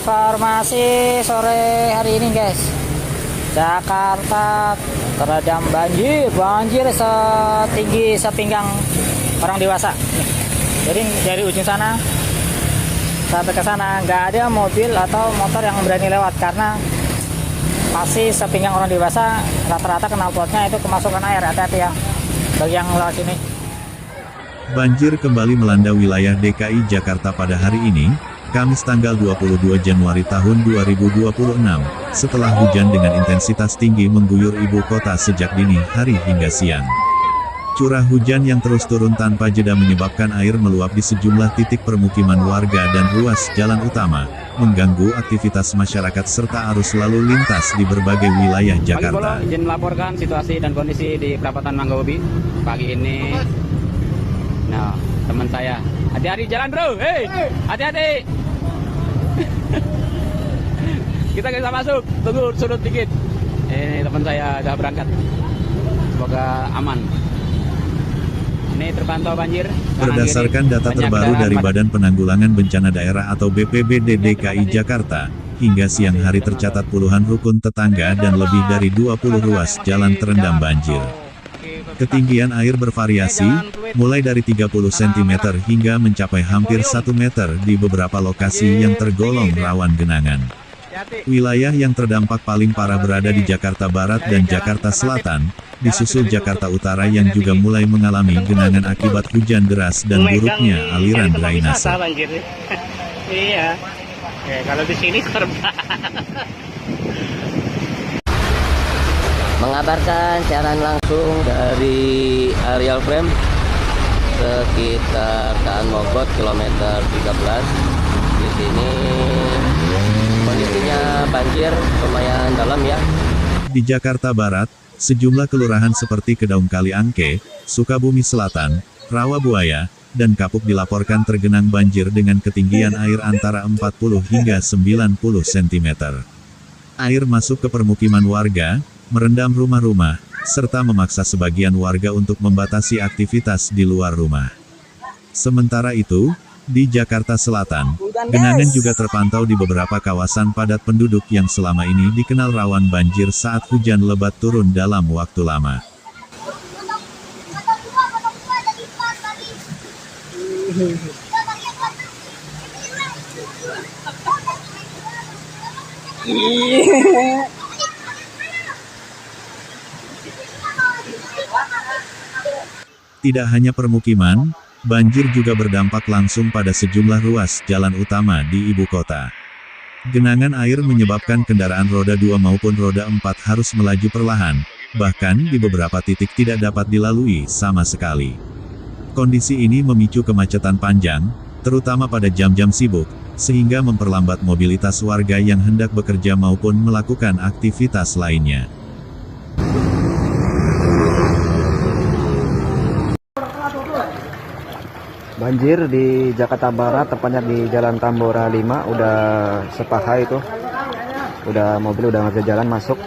Informasi sore hari ini guys, Jakarta terendam banjir setinggi sepinggang orang dewasa. Jadi dari ujung sana sampai ke sana nggak ada mobil atau motor yang berani lewat karena masih sepinggang orang dewasa. Rata-rata knalpotnya itu kemasukan air. Hati-hati ya bagi yang lewat sini. Banjir kembali melanda wilayah DKI Jakarta pada hari ini, Kamis tanggal 22 Januari tahun 2026, setelah hujan dengan intensitas tinggi mengguyur ibu kota sejak dini hari hingga siang. Curah hujan yang terus turun tanpa jeda menyebabkan air meluap di sejumlah titik permukiman warga dan ruas jalan utama, mengganggu aktivitas masyarakat serta arus lalu lintas di berbagai wilayah Jakarta. Izin melaporkan situasi dan kondisi di perapatan Manggabebi pagi ini. Nah, teman saya, hati-hati jalan bro, hei, hati-hati. Kita bisa masuk, tunggu surut dikit. Ini teman saya sudah berangkat, semoga aman. Ini terpantau banjir. Berdasarkan data terbaru dari Badan Penanggulangan Bencana Daerah atau BPBD DKI Jakarta, hingga siang hari tercatat puluhan rukun tetangga dan lebih dari 20 ruas jalan terendam banjir. Ketinggian air bervariasi, mulai dari 30 cm hingga mencapai hampir 1 meter di beberapa lokasi yang tergolong rawan genangan. Wilayah yang terdampak paling parah berada di Jakarta Barat dan Jakarta Selatan, disusul Jakarta Utara yang juga mulai mengalami genangan akibat hujan deras dan buruknya aliran drainase. Iya, kalau di sini serba. Mengabarkan siaran langsung dari Aerial Frame sekitar Kaan Mogot kilometer 13. Di sini kondisinya banjir lumayan dalam ya. Di Jakarta Barat, sejumlah kelurahan seperti Kedaung Kaliangke, Sukabumi Selatan, Rawabuaya, dan Kapuk dilaporkan tergenang banjir dengan ketinggian air antara 40 hingga 90 cm. Air masuk ke permukiman warga, merendam rumah-rumah, serta memaksa sebagian warga untuk membatasi aktivitas di luar rumah. Sementara itu, di Jakarta Selatan, genangan juga terpantau di beberapa kawasan padat penduduk yang selama ini dikenal rawan banjir saat hujan lebat turun dalam waktu lama. Tidak hanya permukiman, banjir juga berdampak langsung pada sejumlah ruas jalan utama di ibu kota. Genangan air menyebabkan kendaraan roda 2 maupun roda 4 harus melaju perlahan, bahkan di beberapa titik tidak dapat dilalui sama sekali. Kondisi ini memicu kemacetan panjang, terutama pada jam-jam sibuk, sehingga memperlambat mobilitas warga yang hendak bekerja maupun melakukan aktivitas lainnya. Banjir di Jakarta Barat, tepatnya di Jalan Tambora 5, udah sepaha itu. Udah mobil udah nggak bisa jalan masuk.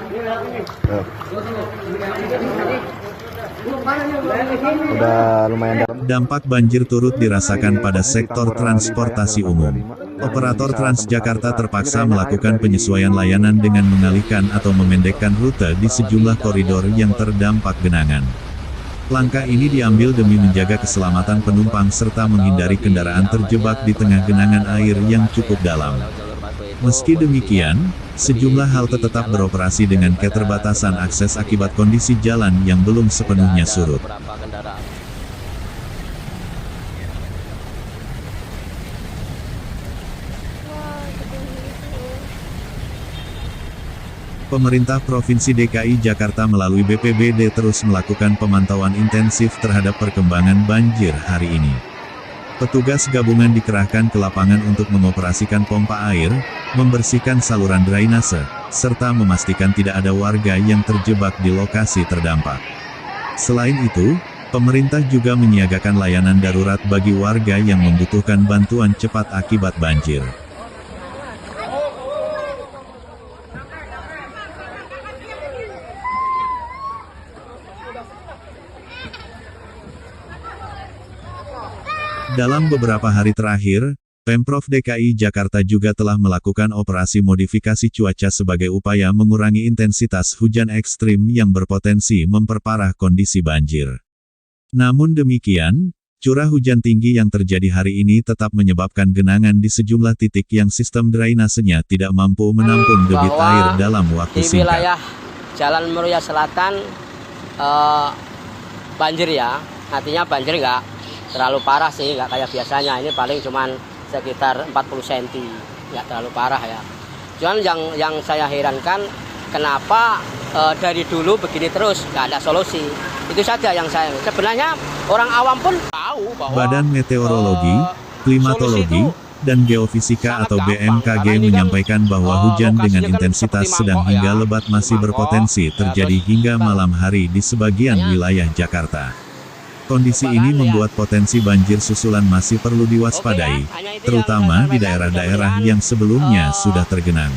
Udah lumayan dalam. Dampak banjir turut dirasakan pada sektor transportasi umum. Operator Transjakarta terpaksa melakukan penyesuaian layanan dengan mengalihkan atau memendekkan rute di sejumlah koridor yang terdampak genangan. Langkah ini diambil demi menjaga keselamatan penumpang serta menghindari kendaraan terjebak di tengah genangan air yang cukup dalam. Meski demikian, sejumlah halte tetap beroperasi dengan keterbatasan akses akibat kondisi jalan yang belum sepenuhnya surut. Pemerintah Provinsi DKI Jakarta melalui BPBD terus melakukan pemantauan intensif terhadap perkembangan banjir hari ini. Petugas gabungan dikerahkan ke lapangan untuk mengoperasikan pompa air, membersihkan saluran drainase, serta memastikan tidak ada warga yang terjebak di lokasi terdampak. Selain itu, pemerintah juga menyiagakan layanan darurat bagi warga yang membutuhkan bantuan cepat akibat banjir. Dalam beberapa hari terakhir, Pemprov DKI Jakarta juga telah melakukan operasi modifikasi cuaca sebagai upaya mengurangi intensitas hujan ekstrim yang berpotensi memperparah kondisi banjir. Namun demikian, curah hujan tinggi yang terjadi hari ini tetap menyebabkan genangan di sejumlah titik yang sistem drainasenya tidak mampu menampung debit air dalam waktu di singkat. wilayah Jalan Meruya Selatan banjir ya, artinya banjir nggak terlalu parah sih, nggak kayak biasanya. Ini paling cuman sekitar 40 cm, nggak terlalu parah ya. Cuman yang saya herankan, kenapa dari dulu begini terus, nggak ada solusi. Itu saja yang saya, sebenarnya orang awam pun tahu bahwa Badan Meteorologi, Klimatologi, dan Geofisika atau BMKG menyampaikan bahwa hujan dengan intensitas sedang hingga lebat masih berpotensi terjadi hingga malam hari di sebagian wilayah Jakarta. Kondisi ini membuat potensi banjir susulan masih perlu diwaspadai, terutama di daerah-daerah yang sebelumnya sudah tergenang.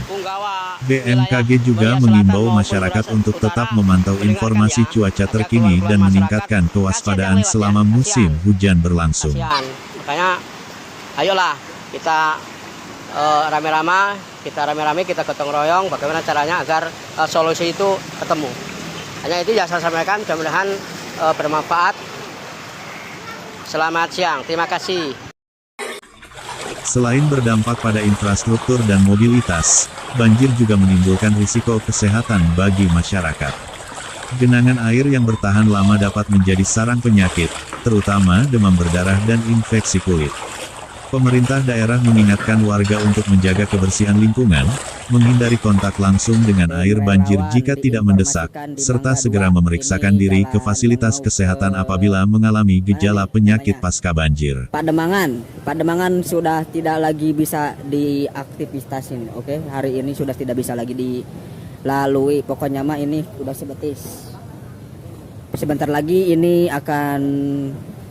BMKG juga mengimbau masyarakat untuk tetap memantau informasi cuaca terkini dan meningkatkan kewaspadaan selama musim hujan berlangsung. Makanya, ayolah kita rame-rame, kita gotong royong, bagaimana caranya agar solusi itu ketemu. Hanya itu yang saya sampaikan, mudah-mudahan bermanfaat. Selamat siang, terima kasih. Selain berdampak pada infrastruktur dan mobilitas, banjir juga menimbulkan risiko kesehatan bagi masyarakat. Genangan air yang bertahan lama dapat menjadi sarang penyakit, terutama demam berdarah dan infeksi kulit. Pemerintah daerah mengingatkan warga untuk menjaga kebersihan lingkungan, menghindari kontak langsung dengan air banjir jika tidak mendesak, serta segera memeriksakan diri ke fasilitas kesehatan apabila mengalami gejala penyakit pasca banjir. Pademangan sudah tidak lagi bisa diaktifitasin, oke? Hari ini sudah tidak bisa lagi dilalui, pokoknya mah ini udah sebetis. Sebentar lagi ini akan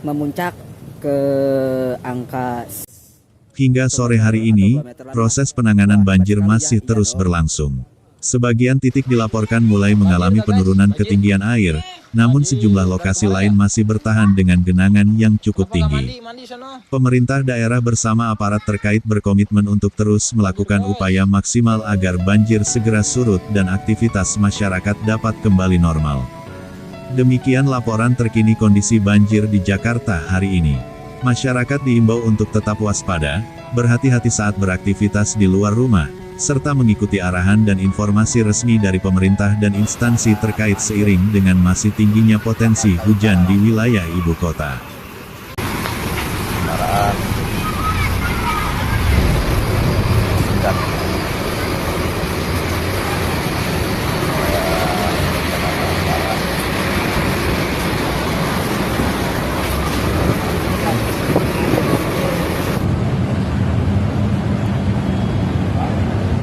memuncak ke angka. Hingga sore hari ini, proses penanganan banjir masih terus berlangsung. Sebagian titik dilaporkan mulai mengalami penurunan ketinggian air, namun sejumlah lokasi lain masih bertahan dengan genangan yang cukup tinggi. Pemerintah daerah bersama aparat terkait berkomitmen untuk terus melakukan upaya maksimal agar banjir segera surut dan aktivitas masyarakat dapat kembali normal. Demikian laporan terkini kondisi banjir di Jakarta hari ini. Masyarakat diimbau untuk tetap waspada, berhati-hati saat beraktivitas di luar rumah, serta mengikuti arahan dan informasi resmi dari pemerintah dan instansi terkait seiring dengan masih tingginya potensi hujan di wilayah ibu kota.